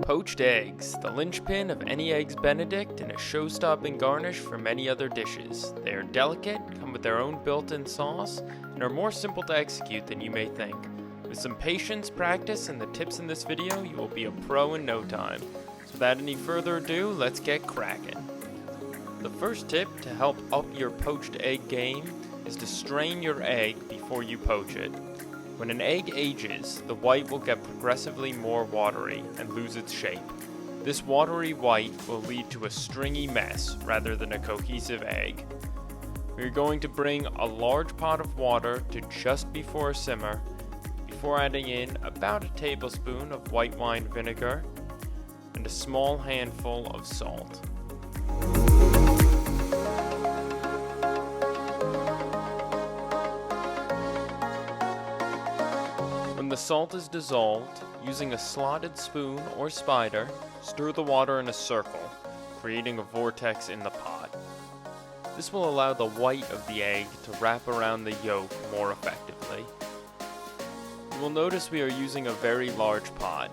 Poached eggs, the linchpin of any Eggs Benedict and a show-stopping garnish for many other dishes. They are delicate, come with their own built-in sauce, and are more simple to execute than you may think. With some patience, practice, and the tips in this video, you will be a pro in no time. So without any further ado, let's get cracking. The first tip to help up your poached egg game is to strain your egg before you poach it. When an egg ages, the white will get progressively more watery and lose its shape. This watery white will lead to a stringy mess rather than a cohesive egg. We're going to bring a large pot of water to just before a simmer, before adding in about a tablespoon of white wine vinegar and a small handful of salt. When the salt is dissolved, using a slotted spoon or spider, stir the water in a circle, creating a vortex in the pot. This will allow the white of the egg to wrap around the yolk more effectively. You will notice we are using a very large pot.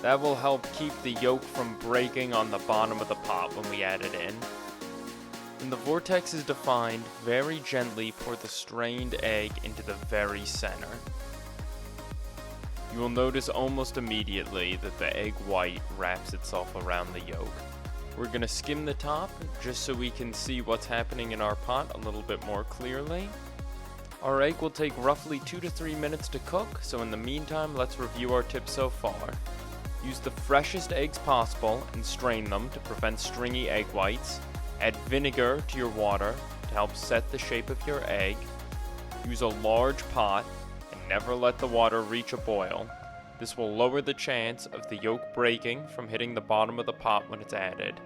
That will help keep the yolk from breaking on the bottom of the pot when we add it in. When the vortex is defined, very gently pour the strained egg into the very center. You will notice almost immediately that the egg white wraps itself around the yolk. We're going to skim the top just so we can see what's happening in our pot a little bit more clearly. Our egg will take roughly 2 to 3 minutes to cook, so in the meantime, let's review our tips so far. Use the freshest eggs possible and strain them to prevent stringy egg whites. Add vinegar to your water to help set the shape of your egg. Use a large pot. Never let the water reach a boil. This will lower the chance of the yolk breaking from hitting the bottom of the pot when it's added.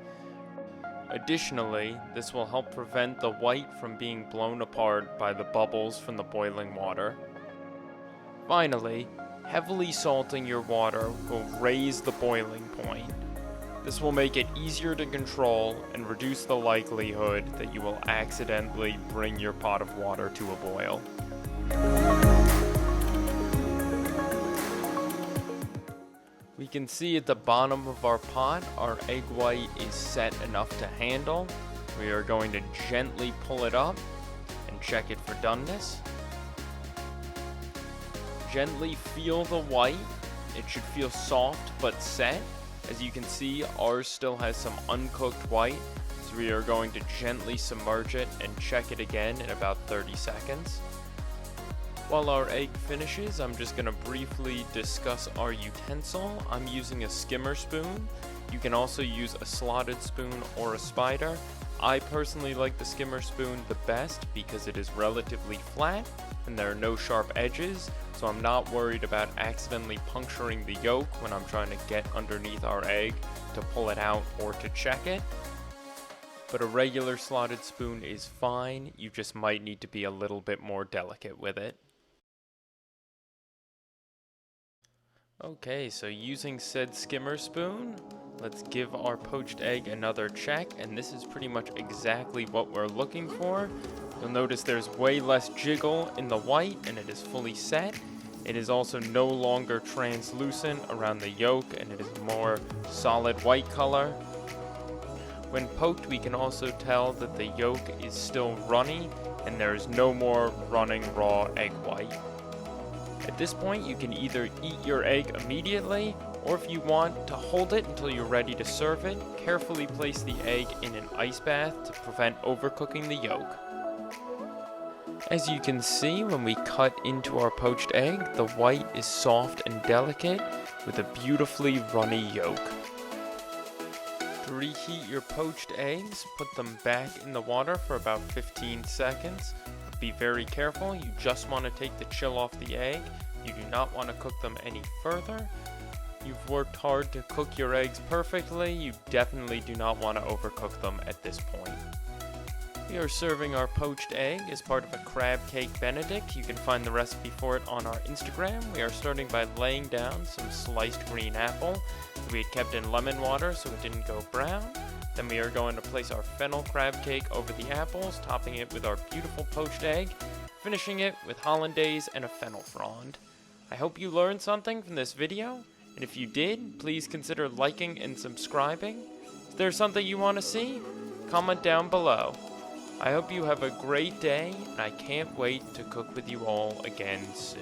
Additionally, this will help prevent the white from being blown apart by the bubbles from the boiling water. Finally, heavily salting your water will raise the boiling point. This will make it easier to control and reduce the likelihood that you will accidentally bring your pot of water to a boil. We can see at the bottom of our pot, our egg white is set enough to handle. We are going to gently pull it up and check it for doneness. Gently feel the white. It should feel soft but set. As you can see, ours still has some uncooked white, so we are going to gently submerge it and check it again in about 30 seconds. While our egg finishes, I'm just going to briefly discuss our utensil. I'm using a skimmer spoon. You can also use a slotted spoon or a spider. I personally like the skimmer spoon the best because it is relatively flat and there are no sharp edges, so I'm not worried about accidentally puncturing the yolk when I'm trying to get underneath our egg to pull it out or to check it. But a regular slotted spoon is fine, you just might need to be a little bit more delicate with it. Okay, so using said skimmer spoon, let's give our poached egg another check, and this is pretty much exactly what we're looking for. You'll notice there's way less jiggle in the white, and it is fully set. It is also no longer translucent around the yolk, and it is more solid white color. When poked, we can also tell that the yolk is still runny, and there is no more running raw egg white. At this point, you can either eat your egg immediately, or if you want to hold it until you're ready to serve it, carefully place the egg in an ice bath to prevent overcooking the yolk. As you can see, when we cut into our poached egg, the white is soft and delicate with a beautifully runny yolk. To reheat your poached eggs, put them back in the water for about 15 seconds. Be very careful, you just want to take the chill off the egg. You do not want to cook them any further. You've worked hard to cook your eggs perfectly. You definitely do not want to overcook them at this point. We are serving our poached egg as part of a crab cake benedict. You can find the recipe for it on our Instagram. We are starting by laying down some sliced green apple that we had kept in lemon water so it didn't go brown. Then we are going to place our fennel crab cake over the apples, topping it with our beautiful poached egg, finishing it with hollandaise and a fennel frond. I hope you learned something from this video. And if you did, please consider liking and subscribing. Is there something you want to see? Comment down below. I hope you have a great day, and I can't wait to cook with you all again soon.